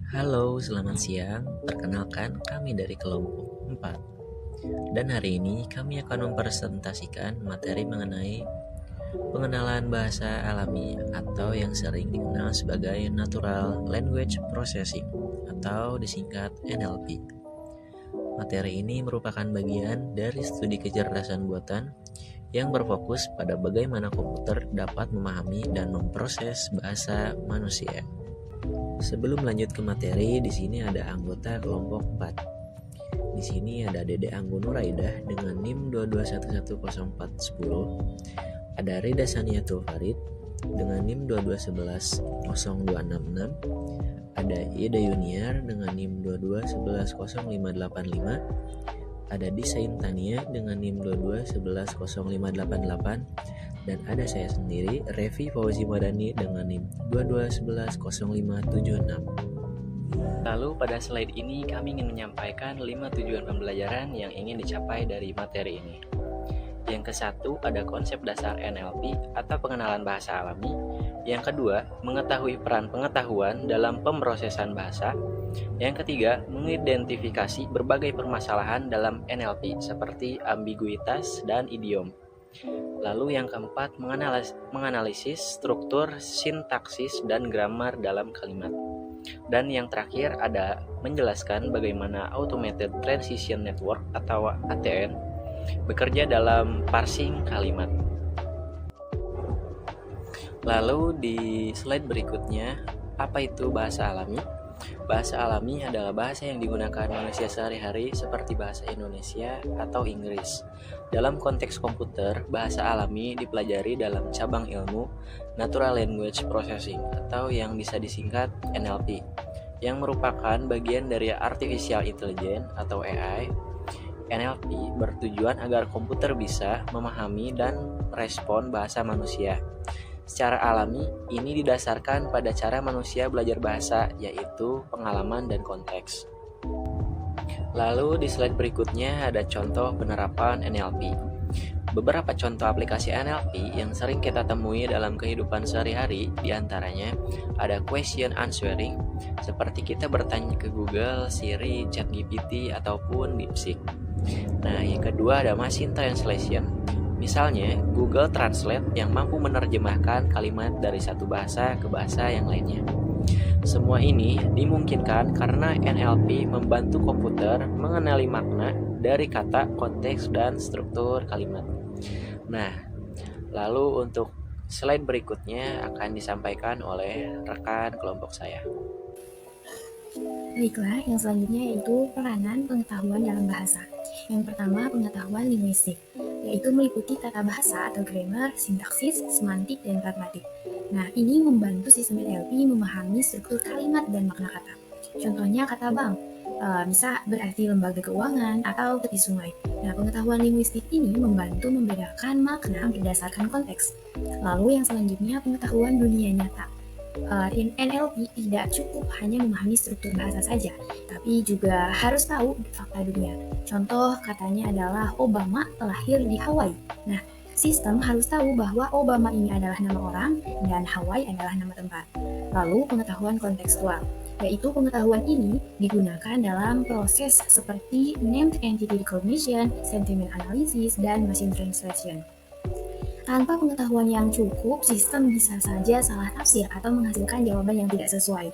Halo, selamat siang. Perkenalkan, kami dari kelompok 4. Dan hari ini kami akan mempresentasikan materi mengenai pengenalan bahasa alami atau yang sering dikenal sebagai Natural Language Processing atau disingkat NLP. Materi ini merupakan bagian dari studi kecerdasan buatan yang berfokus pada bagaimana komputer dapat memahami dan memproses bahasa manusia. Sebelum lanjut ke materi, di sini ada anggota kelompok 4. Di sini ada Dede Anggun Nuraidah dengan NIM 2210410. Ada Rida Saniatul Farid dengan NIM 2211026. Ada Ida Yuniar dengan NIM 2211085. Ada Desain Tania dengan NIM 2211058. Dan ada saya sendiri, Revi Fauzi Madani dengan NIM 22110576. Lalu pada slide ini kami ingin menyampaikan 5 tujuan pembelajaran yang ingin dicapai dari materi ini. Yang ke-1 ada konsep dasar NLP atau pengenalan bahasa alami. Yang kedua, mengetahui peran pengetahuan dalam pemrosesan bahasa. Yang ketiga, mengidentifikasi berbagai permasalahan dalam NLP seperti ambiguitas dan idiom. Lalu yang keempat, menganalisis struktur, sintaksis, dan grammar dalam kalimat. Dan yang terakhir ada menjelaskan bagaimana Automated Transition Network atau ATN bekerja dalam parsing kalimat. Lalu di slide berikutnya, apa itu bahasa alami? Bahasa alami adalah bahasa yang digunakan manusia sehari-hari seperti bahasa Indonesia atau Inggris. Dalam konteks komputer, bahasa alami dipelajari dalam cabang ilmu Natural Language Processing atau yang bisa disingkat NLP, yang merupakan bagian dari Artificial Intelligence atau AI. NLP bertujuan agar komputer bisa memahami dan merespon bahasa manusia. Secara alami, ini didasarkan pada cara manusia belajar bahasa, yaitu pengalaman dan konteks. Lalu di slide berikutnya ada contoh penerapan NLP. Beberapa contoh aplikasi NLP yang sering kita temui dalam kehidupan sehari-hari, diantaranya ada question answering, seperti kita bertanya ke Google, Siri, ChatGPT, ataupun DeepSeek. Nah, yang kedua ada machine translation. Misalnya, Google Translate yang mampu menerjemahkan kalimat dari satu bahasa ke bahasa yang lainnya. Semua ini dimungkinkan karena NLP membantu komputer mengenali makna dari kata, konteks, dan struktur kalimat. Nah, lalu untuk slide berikutnya akan disampaikan oleh rekan kelompok saya. Baiklah, yang selanjutnya yaitu peranan pengetahuan dalam bahasa. Yang pertama, pengetahuan linguistik, yaitu meliputi tata bahasa atau grammar, sintaksis, semantik, dan pragmatik. Nah, ini membantu sistem NLP memahami struktur kalimat dan makna kata. Contohnya kata bank, bisa berarti lembaga keuangan atau tepi sungai. Nah, pengetahuan linguistik ini membantu membedakan makna berdasarkan konteks. Lalu yang selanjutnya, pengetahuan dunia nyata. NLP tidak cukup hanya memahami struktur bahasa saja, tapi juga harus tahu fakta dunia. Contoh katanya adalah Obama lahir di Hawaii. Nah, sistem harus tahu bahwa Obama ini adalah nama orang dan Hawaii adalah nama tempat. Lalu pengetahuan kontekstual, yaitu pengetahuan ini digunakan dalam proses seperti named entity recognition, sentiment analysis, dan machine translation. Tanpa pengetahuan yang cukup, sistem bisa saja salah tafsir atau menghasilkan jawaban yang tidak sesuai.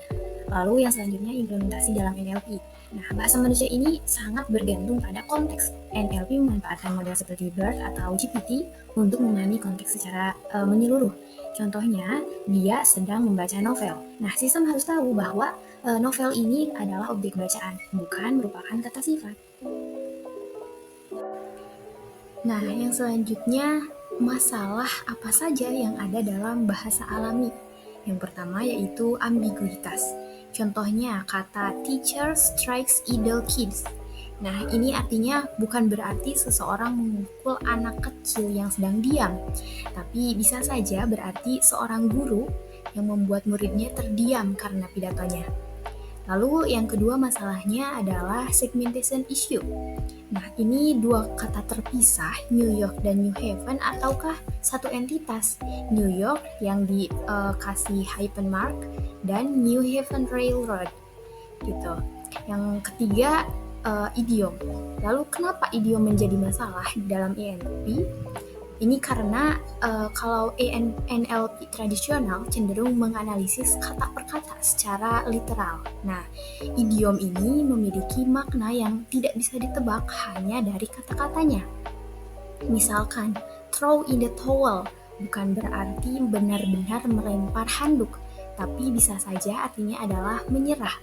Lalu yang selanjutnya implementasi dalam NLP. Nah, bahasa manusia ini sangat bergantung pada konteks. NLP memanfaatkan model seperti BERT atau GPT untuk memahami konteks secara menyeluruh. Contohnya, dia sedang membaca novel. Nah, sistem harus tahu bahwa novel ini adalah objek bacaan, bukan merupakan kata sifat. Nah, yang selanjutnya, masalah apa saja yang ada dalam bahasa alami. Yang pertama yaitu ambiguitas. Contohnya kata teacher strikes idle kids. Nah, ini artinya bukan berarti seseorang memukul anak kecil yang sedang diam, tapi bisa saja berarti seorang guru yang membuat muridnya terdiam karena pidatonya. Lalu yang kedua masalahnya adalah segmentation issue. Nah, ini dua kata terpisah, New York dan New Haven, ataukah satu entitas? New York yang dikasih hyphen mark dan New Haven Railroad. gitu. Yang ketiga, idiom. Lalu kenapa idiom menjadi masalah dalam ENLP? Ini karena kalau NLP tradisional cenderung menganalisis kata per kata secara literal. Nah, idiom ini memiliki makna yang tidak bisa ditebak hanya dari kata-katanya. Misalkan, throw in the towel bukan berarti benar-benar melempar handuk, tapi bisa saja artinya adalah menyerah.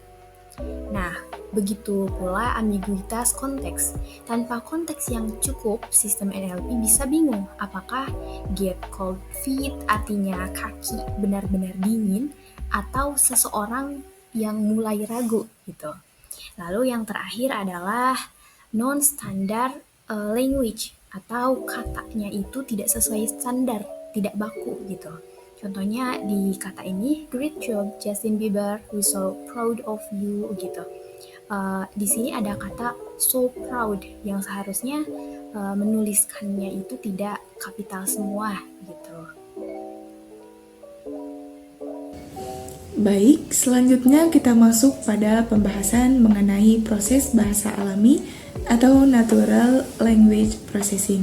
Nah, begitu pula ambiguitas konteks. Tanpa konteks yang cukup, sistem NLP bisa bingung apakah get cold feet artinya kaki benar-benar dingin atau seseorang yang mulai ragu gitu. Lalu yang terakhir adalah non-standard language atau katanya itu tidak sesuai standar, tidak baku gitu. Contohnya di kata ini, great job Justin Bieber, we so proud of you gitu. Di sini ada kata so proud yang seharusnya menuliskannya itu tidak kapital semua gitu. Baik, selanjutnya kita masuk pada pembahasan mengenai proses bahasa alami atau natural language processing.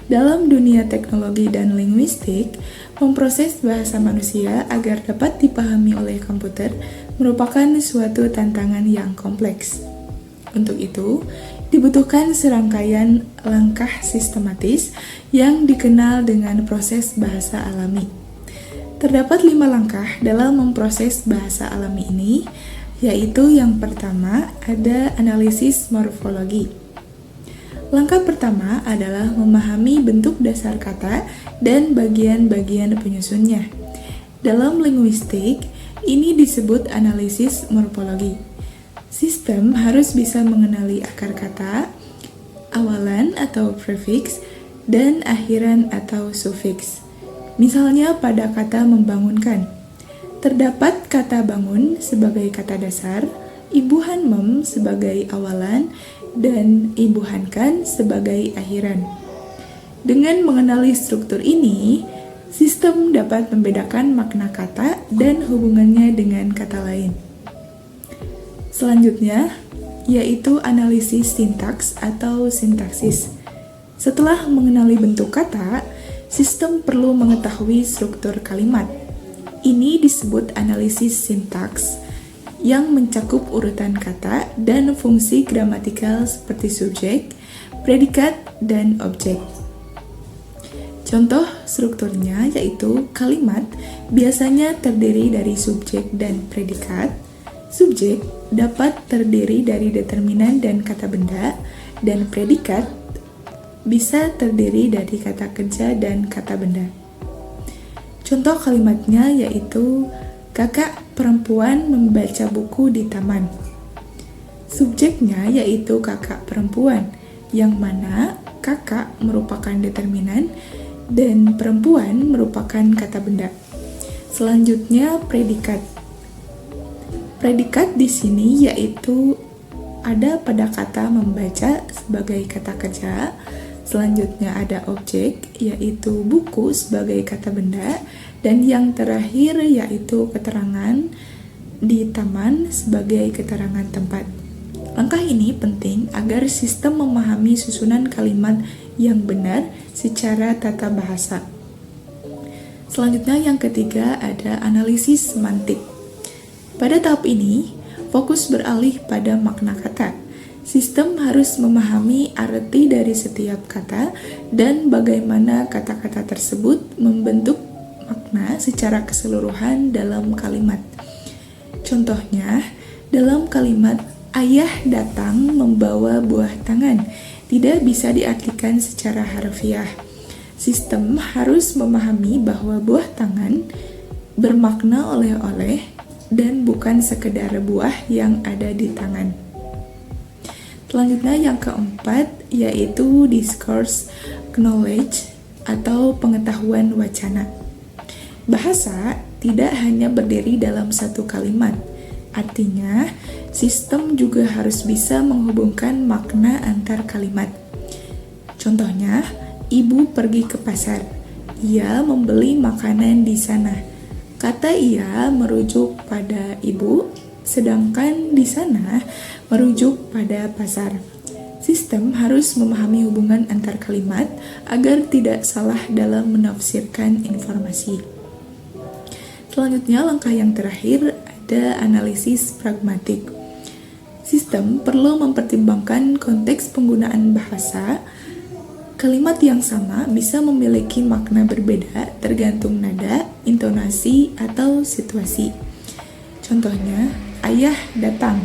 Dalam dunia teknologi dan linguistik, memproses bahasa manusia agar dapat dipahami oleh komputer merupakan suatu tantangan yang kompleks. Untuk itu, dibutuhkan serangkaian langkah sistematis yang dikenal dengan proses bahasa alami. Terdapat 5 langkah dalam memproses bahasa alami ini, yaitu yang pertama ada analisis morfologi. Langkah pertama adalah memahami bentuk dasar kata dan bagian-bagian penyusunnya. Dalam linguistik, ini disebut analisis morfologi. Sistem harus bisa mengenali akar kata, awalan atau prefix, dan akhiran atau sufiks. Misalnya pada kata membangunkan, terdapat kata bangun sebagai kata dasar, ibu hanmem sebagai awalan, dan ibu hankan sebagai akhiran. Dengan mengenali struktur ini, sistem dapat membedakan makna kata dan hubungannya dengan kata lain. Selanjutnya, yaitu analisis sintaks atau sintaksis. Setelah mengenali bentuk kata, sistem perlu mengetahui struktur kalimat. Ini disebut analisis sintaks yang mencakup urutan kata dan fungsi gramatikal seperti subjek, predikat, dan objek. Contoh strukturnya yaitu kalimat biasanya terdiri dari subjek dan predikat. Subjek dapat terdiri dari determinan dan kata benda, dan predikat bisa terdiri dari kata kerja dan kata benda. Contoh kalimatnya yaitu kakak perempuan membaca buku di taman. Subjeknya yaitu kakak perempuan, yang mana kakak merupakan determinan dan perempuan merupakan kata benda. Selanjutnya predikat. Predikat di sini yaitu ada pada kata membaca sebagai kata kerja. Selanjutnya ada objek, yaitu buku sebagai kata benda, dan yang terakhir yaitu keterangan di taman sebagai keterangan tempat. Langkah ini penting agar sistem memahami susunan kalimat yang benar secara tata bahasa. Selanjutnya yang ketiga ada analisis semantik. Pada tahap ini, fokus beralih pada makna kata. Sistem harus memahami arti dari setiap kata dan bagaimana kata-kata tersebut membentuk makna secara keseluruhan dalam kalimat. Contohnya, dalam kalimat ayah datang membawa buah tangan tidak bisa diartikan secara harfiah. Sistem harus memahami bahwa buah tangan bermakna oleh-oleh dan bukan sekedar buah yang ada di tangan. Selanjutnya yang keempat yaitu discourse knowledge atau pengetahuan wacana. Bahasa tidak hanya berdiri dalam satu kalimat. Artinya, sistem juga harus bisa menghubungkan makna antar kalimat. Contohnya, ibu pergi ke pasar. Ia membeli makanan di sana. Kata ia merujuk pada ibu, sedangkan di sana merujuk pada pasar. Sistem harus memahami hubungan antar kalimat agar tidak salah dalam menafsirkan informasi. Selanjutnya, langkah yang terakhir ada analisis pragmatik. Sistem perlu mempertimbangkan konteks penggunaan bahasa. Kalimat yang sama bisa memiliki makna berbeda tergantung nada, intonasi, atau situasi. Contohnya, ayah datang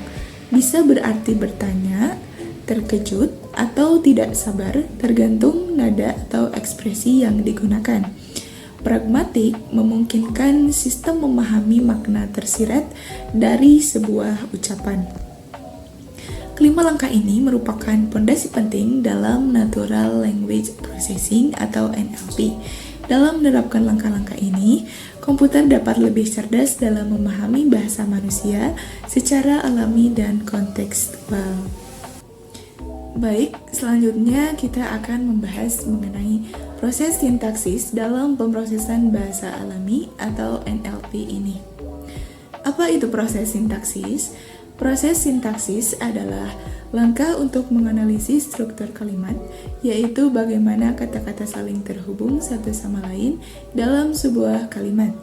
bisa berarti bertanya, terkejut, atau tidak sabar tergantung nada atau ekspresi yang digunakan. Pragmatik memungkinkan sistem memahami makna tersirat dari sebuah ucapan. Kelima langkah ini merupakan pondasi penting dalam Natural Language Processing atau NLP. Dalam menerapkan langkah-langkah ini, komputer dapat lebih cerdas dalam memahami bahasa manusia secara alami dan kontekstual. Baik, selanjutnya kita akan membahas mengenai proses sintaksis dalam pemrosesan bahasa alami atau NLP ini. Apa itu proses sintaksis? Proses sintaksis adalah langkah untuk menganalisis struktur kalimat, yaitu bagaimana kata-kata saling terhubung satu sama lain dalam sebuah kalimat.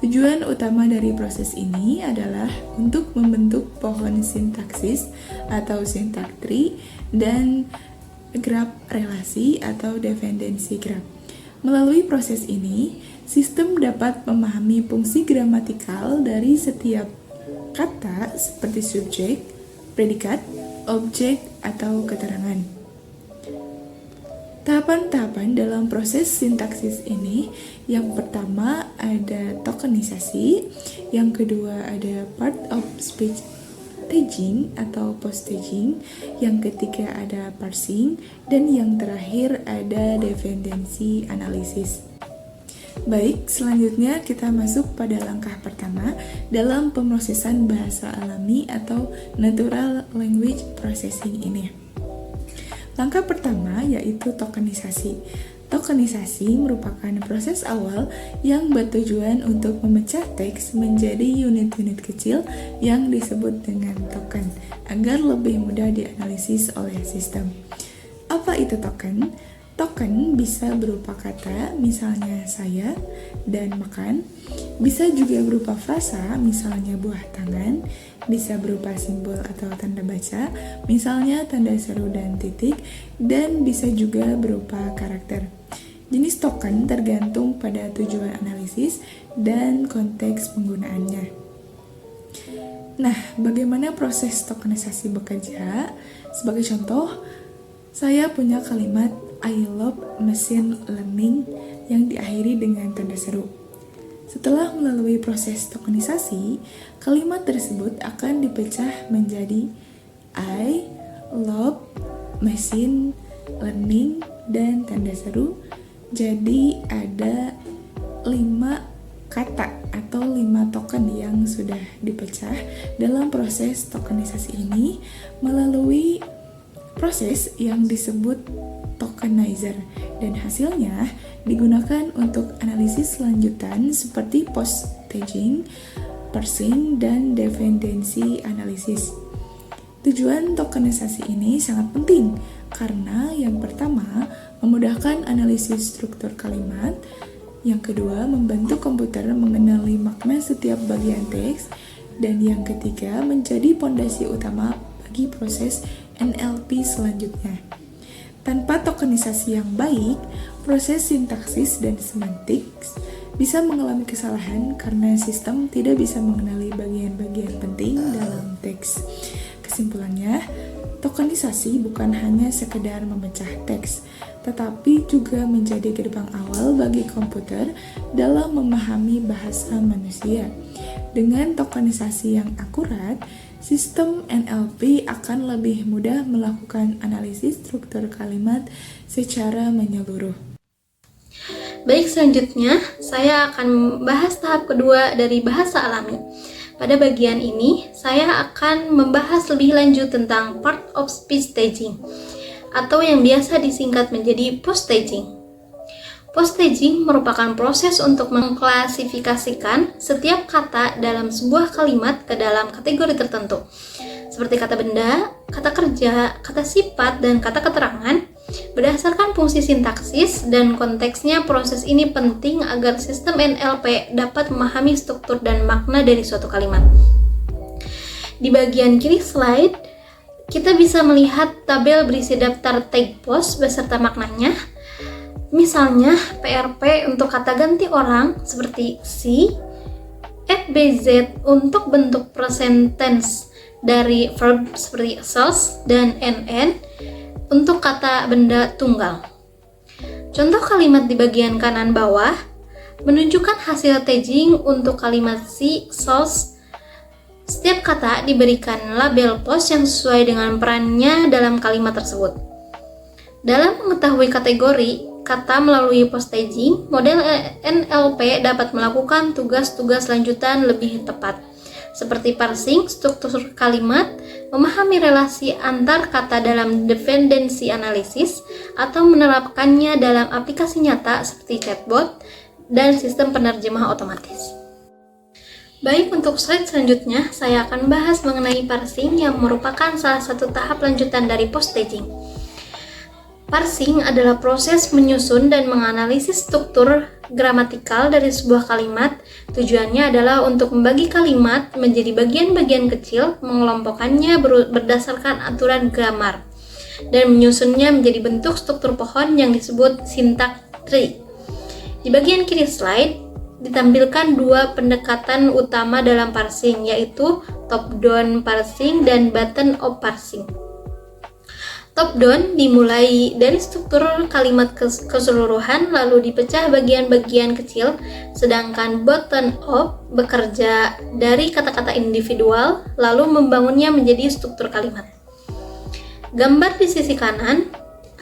Tujuan utama dari proses ini adalah untuk membentuk pohon sintaksis atau syntax tree dan graf relasi atau dependensi graf. Melalui proses ini, sistem dapat memahami fungsi gramatikal dari setiap kata seperti subjek, predikat, objek, atau keterangan. Tahapan-tahapan dalam proses sintaksis ini, yang pertama ada tokenisasi, yang kedua ada part of speech staging atau post staging, yang ketiga ada parsing, dan yang terakhir ada dependensi analisis. Baik, selanjutnya kita masuk pada langkah pertama dalam pemrosesan bahasa alami atau Natural Language Processing ini. Langkah pertama yaitu tokenisasi. Tokenisasi merupakan proses awal yang bertujuan untuk memecah teks menjadi unit-unit kecil yang disebut dengan token agar lebih mudah dianalisis oleh sistem. Apa itu token? Token bisa berupa kata, misalnya saya dan makan, bisa juga berupa frasa, misalnya buah tangan, bisa berupa simbol atau tanda baca, misalnya tanda seru dan titik, dan bisa juga berupa karakter. Jenis token tergantung pada tujuan analisis dan konteks penggunaannya. Nah, bagaimana proses tokenisasi bekerja? Sebagai contoh, saya punya kalimat I love machine learning yang diakhiri dengan tanda seru. Setelah melalui proses tokenisasi, kalimat tersebut akan dipecah menjadi I love machine learning dan tanda seru. Jadi ada 5 kata atau 5 token yang sudah dipecah dalam proses tokenisasi ini melalui proses yang disebut tokenizer, dan hasilnya digunakan untuk analisis lanjutan seperti post staging, parsing, dan dependensi analisis. Tujuan tokenisasi ini sangat penting karena yang pertama memudahkan analisis struktur kalimat, yang kedua membantu komputer mengenali makna setiap bagian teks, dan yang ketiga menjadi pondasi utama bagi proses NLP selanjutnya. Tanpa tokenisasi yang baik, proses sintaksis dan semantik bisa mengalami kesalahan karena sistem tidak bisa mengenali bagian-bagian penting dalam teks. Kesimpulannya, tokenisasi bukan hanya sekedar memecah teks, tetapi juga menjadi gerbang awal bagi komputer dalam memahami bahasa manusia. Dengan tokenisasi yang akurat, sistem NLP akan lebih mudah melakukan analisis struktur kalimat secara menyeluruh. Baik, selanjutnya saya akan membahas tahap kedua dari bahasa alami. Pada bagian ini, saya akan membahas lebih lanjut tentang part of speech staging, atau yang biasa disingkat menjadi post staging. Postaging merupakan proses untuk mengklasifikasikan setiap kata dalam sebuah kalimat ke dalam kategori tertentu, seperti kata benda, kata kerja, kata sifat, dan kata keterangan. Berdasarkan fungsi sintaksis dan konteksnya, proses ini penting agar sistem NLP dapat memahami struktur dan makna dari suatu kalimat. Di bagian kiri slide, kita bisa melihat tabel berisi daftar tag post beserta maknanya. Misalnya, PRP untuk kata ganti orang seperti si, FBZ untuk bentuk present tense dari verb seperti sells, dan NN untuk kata benda tunggal. Contoh kalimat di bagian kanan bawah menunjukkan hasil tagging untuk kalimat si, sells. Setiap kata diberikan label post yang sesuai dengan perannya dalam kalimat tersebut. Dalam mengetahui kategori kata melalui postaging, model NLP dapat melakukan tugas-tugas lanjutan lebih tepat, seperti parsing struktur kalimat, memahami relasi antar kata dalam dependency analysis, atau menerapkannya dalam aplikasi nyata seperti chatbot dan sistem penerjemah otomatis. Baik, untuk slide selanjutnya, saya akan bahas mengenai parsing yang merupakan salah satu tahap lanjutan dari postaging. Parsing adalah proses menyusun dan menganalisis struktur gramatikal dari sebuah kalimat. Tujuannya adalah untuk membagi kalimat menjadi bagian-bagian kecil, mengelompokkannya berdasarkan aturan grammar, dan menyusunnya menjadi bentuk struktur pohon yang disebut syntax tree. Di bagian kiri slide, ditampilkan dua pendekatan utama dalam parsing, yaitu top-down parsing dan bottom-up parsing. Top-down dimulai dari struktur kalimat keseluruhan lalu dipecah bagian-bagian kecil, sedangkan bottom-up bekerja dari kata-kata individual lalu membangunnya menjadi struktur kalimat. Gambar di sisi kanan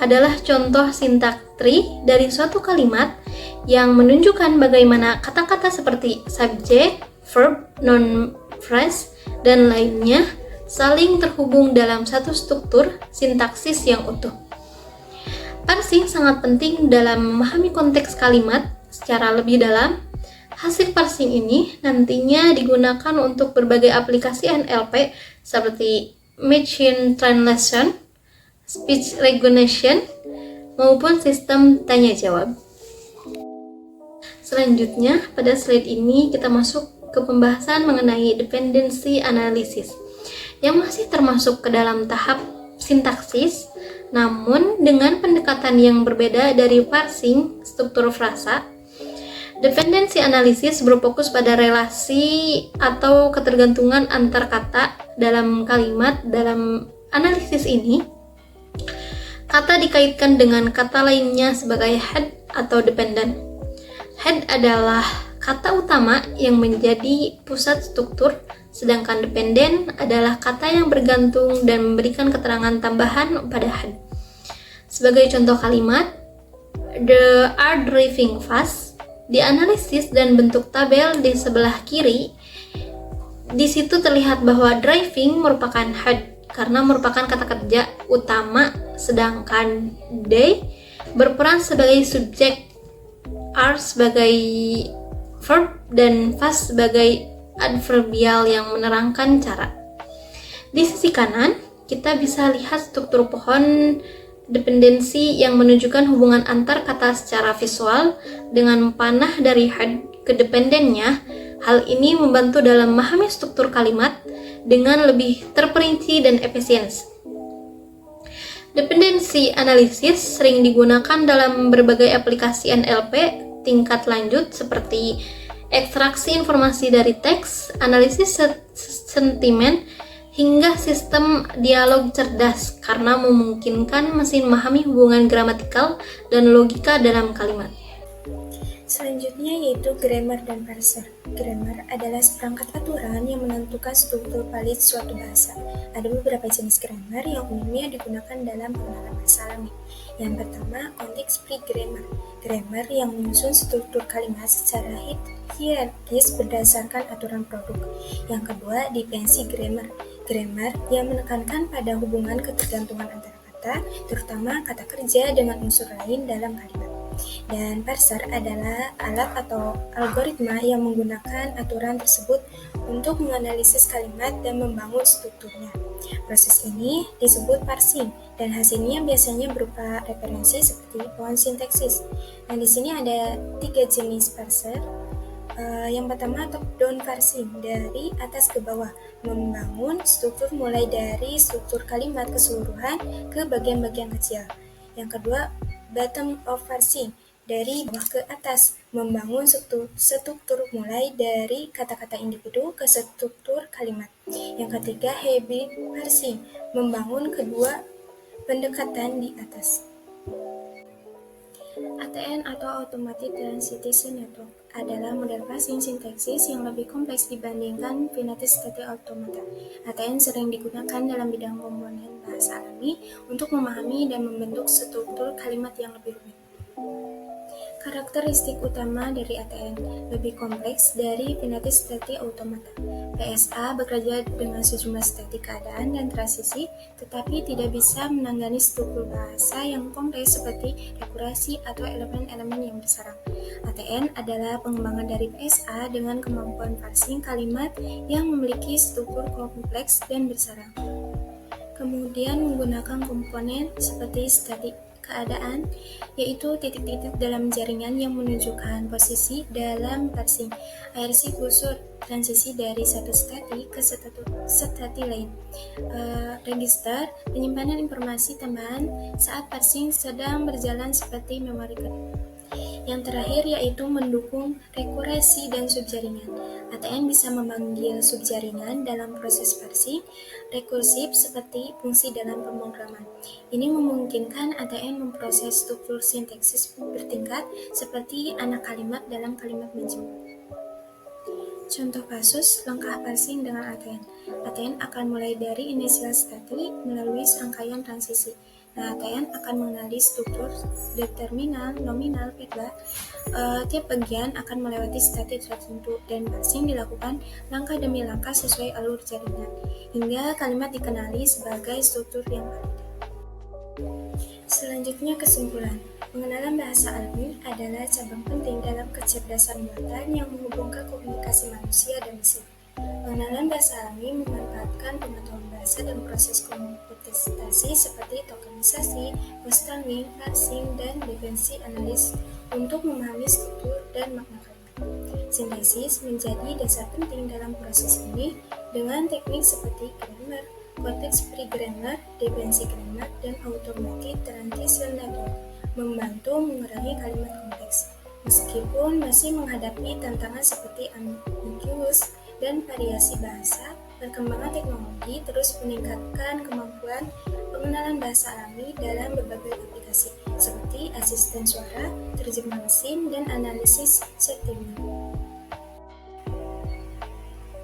adalah contoh syntax tree dari suatu kalimat yang menunjukkan bagaimana kata-kata seperti subject, verb, noun phrase, dan lainnya saling terhubung dalam satu struktur sintaksis yang utuh. Parsing sangat penting dalam memahami konteks kalimat secara lebih dalam. Hasil parsing ini nantinya digunakan untuk berbagai aplikasi NLP seperti machine translation, speech recognition, maupun sistem tanya jawab. Selanjutnya, pada slide ini kita masuk ke pembahasan mengenai dependency analysis, yang masih termasuk ke dalam tahap sintaksis, namun dengan pendekatan yang berbeda dari parsing struktur frasa. Dependency analysis berfokus pada relasi atau ketergantungan antar kata dalam kalimat. Dalam analisis ini, kata dikaitkan dengan kata lainnya sebagai head atau dependent. Head adalah kata utama yang menjadi pusat struktur, sedangkan dependent adalah kata yang bergantung dan memberikan keterangan tambahan pada head. Sebagai contoh kalimat, the are driving fast, dianalisis dan bentuk tabel di sebelah kiri. Di situ terlihat bahwa driving merupakan head karena merupakan kata kerja utama, sedangkan they berperan sebagai subjek, are sebagai verb, dan fast sebagai adverbial yang menerangkan cara. Di sisi kanan, kita bisa lihat struktur pohon dependensi yang menunjukkan hubungan antar kata secara visual dengan panah dari head ke dependennya. Hal ini membantu dalam memahami struktur kalimat dengan lebih terperinci dan efisiensi. Dependency analysis sering digunakan dalam berbagai aplikasi NLP tingkat lanjut seperti ekstraksi informasi dari teks, analisis sentimen, hingga sistem dialog cerdas karena memungkinkan mesin memahami hubungan gramatikal dan logika dalam kalimat. Selanjutnya yaitu grammar dan parser. Grammar adalah seperangkat aturan yang menentukan struktur valid suatu bahasa. Ada beberapa jenis grammar yang umumnya digunakan dalam pengenalan bahasa alami. Yang pertama, context-free grammar. Grammar yang menyusun struktur kalimat secara hierarkis berdasarkan aturan produk. Yang kedua, dependency grammar. Grammar yang menekankan pada hubungan ketergantungan antara kata, terutama kata kerja dengan unsur lain dalam kalimat. Dan parser adalah alat atau algoritma yang menggunakan aturan tersebut untuk menganalisis kalimat dan membangun strukturnya. Proses ini disebut parsing dan hasilnya biasanya berupa referensi seperti pohon sintaksis. Nah, di sini ada 3 jenis parser. Yang pertama top-down parsing, dari atas ke bawah, membangun struktur mulai dari struktur kalimat keseluruhan ke bagian-bagian kecil. Yang kedua, bottom-up parsing, dari bawah ke atas, membangun struktur mulai dari kata-kata individu ke struktur kalimat. Yang ketiga, hybrid parsing, membangun kedua pendekatan di atas. ATN atau Automatic Translation Network adalah model parsing sintaksis yang lebih kompleks dibandingkan Finite State Automata. ATN sering digunakan dalam bidang komponen bahasa alami untuk memahami dan membentuk struktur kalimat yang lebih rumit. Karakteristik utama dari ATN lebih kompleks dari Finite State Automata. PSA bekerja dengan sejumlah state keadaan dan transisi, tetapi tidak bisa menangani struktur bahasa yang kompleks seperti rekursi atau elemen-elemen yang bersarang. ATN adalah pengembangan dari PSA dengan kemampuan parsing kalimat yang memiliki struktur kompleks dan bersarang. Kemudian menggunakan komponen seperti static keadaan, yaitu titik-titik dalam jaringan yang menunjukkan posisi dalam parsing, IRC kursor transisi dari satu stati ke stati lain, register penyimpanan informasi tambahan saat parsing sedang berjalan seperti memori card. Yang terakhir yaitu mendukung rekursi dan subjaringan. ATN bisa memanggil subjaringan dalam proses parsing rekursif seperti fungsi dalam pemrograman. Ini memungkinkan ATN memproses struktur sintaksis bertingkat seperti anak kalimat dalam kalimat majemuk. Contoh kasus langkah parsing dengan ATN. ATN akan mulai dari inisial stati melalui serangkaian transisi. Nah, ATN akan mengenali struktur determinal, nominal, verba. Tiap bagian akan melewati stati tertentu dan parsing dilakukan langkah demi langkah sesuai alur jaringan, hingga kalimat dikenali sebagai struktur yang valid. Selanjutnya kesimpulan. Pengenalan bahasa alami adalah cabang penting dalam kecerdasan buatan yang menghubungkan komunikasi manusia dan mesin. Pengenalan bahasa alami memanfaatkan pengetahuan bahasa dan proses komputasi seperti tokenisasi, post-tuning, parsing, dan defensi analis untuk memahami struktur dan makna kalimat. Sintesis menjadi dasar penting dalam proses ini dengan teknik seperti grammar, konteks pre-grammar, defensi grammar, dan automatic translation network membantu mengurangi kalimat kompleks. Meskipun masih menghadapi tantangan seperti ambiguous dan variasi bahasa, perkembangan teknologi terus meningkatkan kemampuan pengenalan bahasa alami dalam berbagai aplikasi, seperti asisten suara, terjemah mesin, dan analisis sentimen.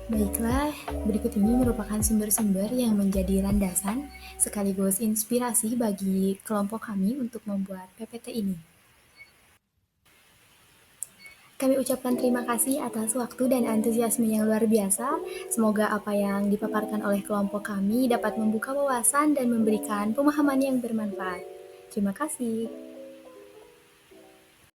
Baiklah, berikut ini merupakan sumber-sumber yang menjadi landasan sekaligus inspirasi bagi kelompok kami untuk membuat PPT ini. Kami ucapkan terima kasih atas waktu dan antusiasme yang luar biasa. Semoga apa yang dipaparkan oleh kelompok kami dapat membuka wawasan dan memberikan pemahaman yang bermanfaat. Terima kasih.